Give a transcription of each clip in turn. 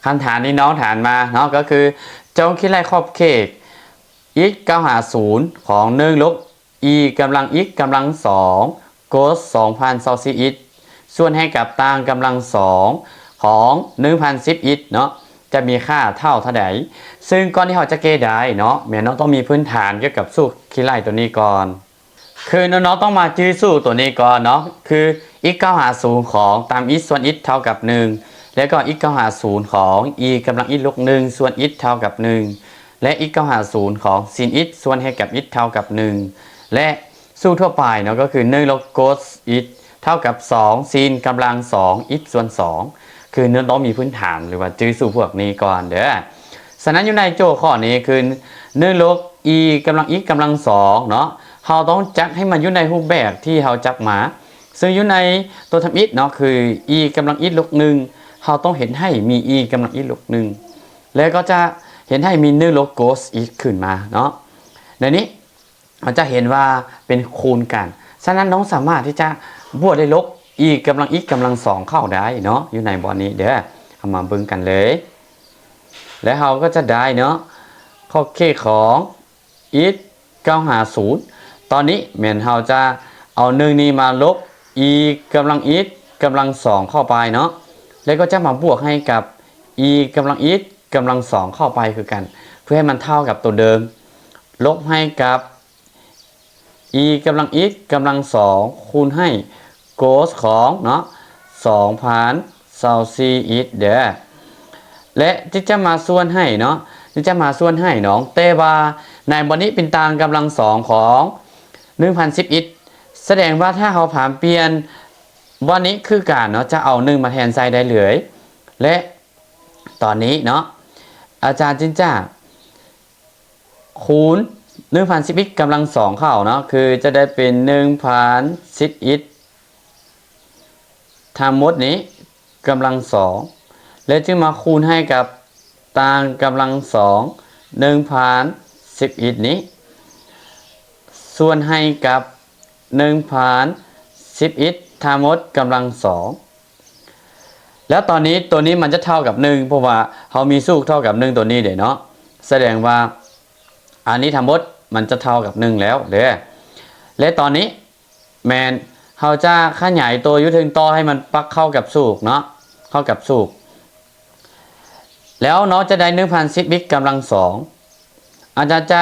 คำถามนี้น้องถามมาเนาะก็คือจงคิดไล่ขอบเขต x 950ของ1ลบ e กำลัง x กำลัง2 cos 2024 x ส่วนให้กับต่างกำลัง2ของ1010 x เนาะจะมีค่าเท่าใดซึ่งก่อนที่เราจะเกได้เนาะแม่น้องต้องมีพื้นฐานเกี่ยวกับสูตรคิดไล่ตัวนี้ก่อนคือน้องๆต้องมาจื้อสูตรตัวนี้ก่อนเนาะคือ x 950ของตาม x ส่วน x เท่ากับ1แล้วก็ x 950ของ e กำลัง x ลบ1ส่วน x เท่ากับ1และ x 950ของ sin x ส่วนให้กับ x เท่ากับ1และสูตรทั่วไปเนาะก็คือ1ลบ cos x เท่ากับ2 sin กำลัง2 x ส่วน2คือน้องต้องมีพื้นฐานหรือว่าจื้อสูตรพวกนี้ก่อนเด้อฉะนั้นอยู่ในโจทย์ข้อนี้คือ1ลบ e กำลัง x กำลัง2เนาะเราต้องจัดให้มันอยู่ในรูปแบบที่เราจัดมาซึ่งอยู่ในตัวทำ x เนาะคือ e กำลัง x ลบ1เราต้องเห็นให้มี e กำลัง x ลบ1แล้วก็จะเห็นให้มี1ลบ cos x ขึ้นมาเนาะในนี้เราจะเห็นว่าเป็นคูณกันฉะนั้นน้องสามารถที่จะบวกได้ลบ e กำลัง x กำลัง2เข้าได้เนาะอยู่ในบอลนี้เด้อเอามาเบิ่งกันเลยแล้วเราก็จะได้เนาะข้อเคของ x 950ตอนนี้แม่นเราจะเอา1นี้มาลบ e กำลัง x กำลัง2เข้าไปเนาะแล้วก็จะมาบวกให้กับ e กำลัง x กำลัง2เข้าไปคือกันเพื่อให้มันเท่ากับตัวเดิมลบให้กับ e กำลัง x กำลัง2คูณให้ cos ของเนาะ2024 x เด้อและที่จะมาส่วนให้เนาะที่จะมาส่วนให้น้องเตว่าในบนนี้เป็นต่างกำลัง2ของ1010 x แสดงว่าถ้าเราผ่านเปลี่ยนวันนี้คือการเนาะจะเอา1มาแทนใส่ได้เลยและตอนนี้เนาะอาจารย์จินจ้าคูณ1010 x กำลัง2เข้าเนาะคือจะได้เป็น1010 x ทั้งหมดนี้กำลัง2และจึงมาคูณให้กับต่างกำลัง2 1010 x นี้ส่วนให้กับ1010 x ทั้งหมดกำลัง2แล้วตอนนี้ตัวนี้มันจะเท่ากับ1เพราะว่าเขามีสูตรเท่ากับ1ตัวนี้เด้เนาะแสดงว่าอันนี้ทั้งหมดมันจะเท่ากับ1แล้วเด้อและตอนนี้แมนเขาจะขยายตัวยุทธถึงต่อให้มันปักเข้ากับสูตรเนาะเข้ากับสูตรแล้วเนาะจะได้1010 x กำลัง2อาจารย์จะ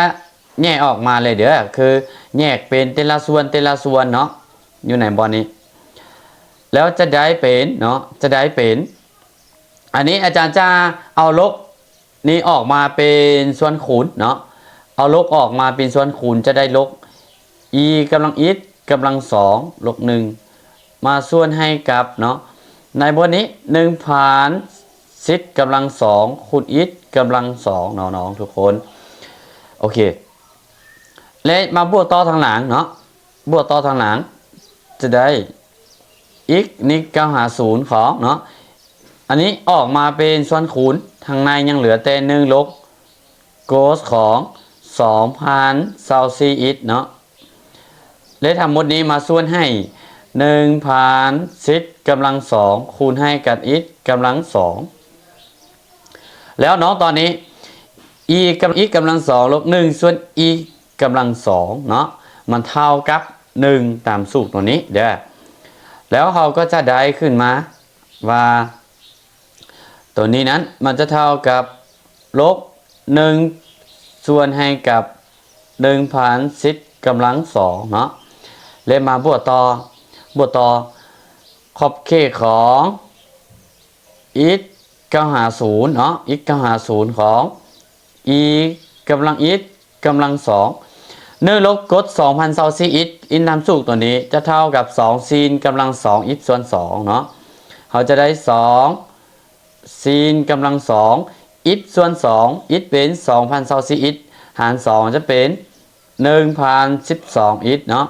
แยกออกมาเลยเด้อคือแยกเป็นแต่ละส่วนเนาะอยู่ในบอลนี้แล้วจะได้เป็นเนาะจะได้เป็นอันนี้อาจารย์จะเอาลบนี้ออกมาเป็นส่วนคูณเนาะเอาลบออกมาเป็นส่วนคูณจะได้ลบ e กำลัง x กำลัง2ลบ1มาส่วนให้กับเนาะในบทนี้1010กำลัง2คูณ x กำลัง2น้องๆทุกคนโอเคและมาบวกต่อทางหลังเนาะบวกต่อทางหลังจะได้ x นี่950ของเนาะอันนี้ออกมาเป็นส่วนคูณทางในยังเหลือแต่1ลบ cos ของ2024 x เนาะและทั้งหมดนี้มาส่วนให้1010กำลัง2คูณให้กับ x กำลัง2แล้วเนาะตอนนี้ e กำลัง x กำลัง2ลบ1ส่วน e กำลัง2เนาะมันเท่ากับ1ตามสูตรตัวนี้เด้อแล้วเขาก็จะได้ขึ้นมาว่าตัวนี้นั้นมันจะเท่ากับลบ1ส่วนให้กับ1010กำลัง2เนาะเลยมาบวกต่อขอบเขตของ x 950เนาะ x 950ของ e กำลัง x กำลัง2ลบกด2024 x อินตามสูตรตัวนี้จะเท่ากับ2ซีนกำลัง2 x ส่วน2เนาะเขาจะได้2ซีนกำลัง2 x ส่วน2 x เป็น2024 x หาร2จะเป็น1012 x เนาะ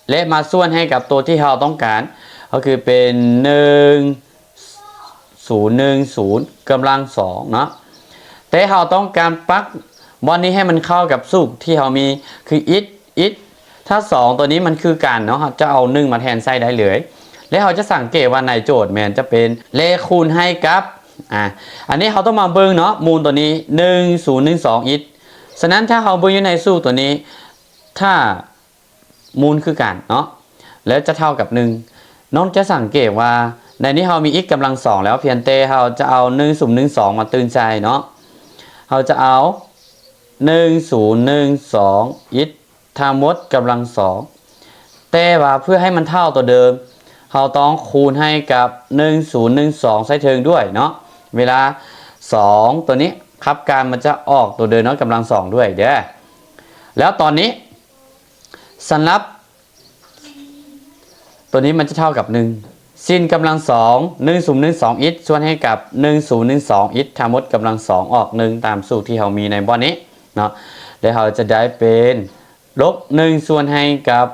และมาส่วนให้กับตัวที่เราต้องการก็คือเป็น1010กำลัง2เนาะแต่เราต้องการปักวันนี้ให้มันเข้ากับสูตรที่เรามีคือ x ถ้า2ตัวนี้มันคือกันเนาะจะเอา1มาแทนใส่ได้เลยแล้วเราจะสังเกตว่าในโจทย์แมนจะเป็นเลขคูณให้กับ อันนี้เขาต้องมาเบิ่งเนาะมูลตัวนี้1012อิทฉะนั้นถ้าเขาเบิ่งอยู่ในสูตรตัวนี้ถ้ามูลคือกันเนาะแล้วจะเท่ากับ1น้องจะสังเกตว่าในนี้เรามีxกำลัง2แล้วเพียงแต่เราจะเอา1012มาตื่นใจเนาะเราจะเอา1012อิททั้งหมดกำลัง2แต่ว่าเพื่อให้มันเท่าตัวเดิมเราต้องคูณให้กับ1012ใส่เทิงด้วยเนาะเวลา2ตัวนี้ครับการมันจะออกตัวเดิมเนาะกำลัง2ด้วยเด้อแล้วตอนนี้สำหรับตัวนี้มันจะเท่ากับ1สิ้นกำลัง2 1012อิทส่วนให้กับ1012อิททั้งหมดกำลัง2ออก1ตามสูตรที่เรามีในบอลนี้เนาะแล้วเราจะได้เป็นลบ1ส่วนให้กับ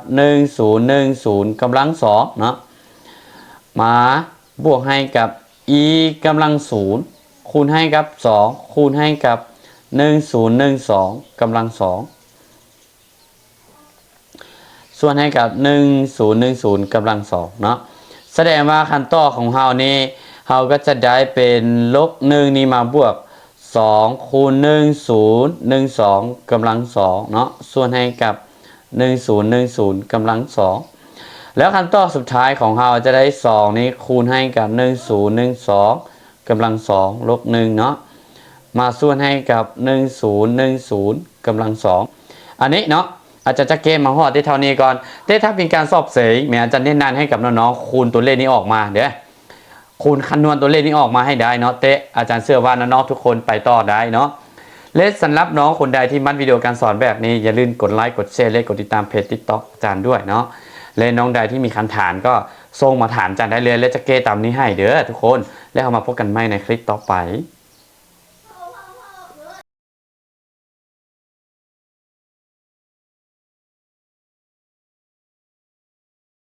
1010กำลัง2เนาะมาบวกให้กับ e กำลัง0คูณให้กับ2คูณให้กับ1012กำลัง2ส่วนให้กับ1010กำลัง2เนาะแสดงว่าขั้นตอนของเรานี้เราก็จะได้เป็นลบ1นี่มาบวก2คูณ1012กำลัง2เนาะส่วนให้กับ1010กำลัง2แล้วขั้นตอนสุดท้ายของเราจะได้2นี้คูณให้กับ1012กำลัง2ลบ1เนาะมาส่วนให้กับ1010กำลัง2อันนี้เนาะอาจารย์จะเกมมาหอดที่เท่านี้ก่อนแต่ถ้าเป็นการสอบเสยแม่อาจารย์แนะนำให้กับน้องๆคูณตัวเลขนี้ออกมาเด้อคูณคำนวณตัวเลขนี้ออกมาให้ได้เนาะเตะอาจารย์เชื่อว่าน้องๆทุกคนไปต่อได้เนาะและสำหรับน้องคนใดที่มัดวิดีโอการสอนแบบนี้อย่าลืมกดไลค์กดแชร์และกดติดตามเพจ TikTok อาจารย์ด้วยเนาะและน้องใดที่มีคำถามก็ส่งมาถามอาจารย์ได้เลยและจะเกตามนี้ให้เด้อทุกคนแล้วเรามาพบกันใหม่ในคลิปต่อไป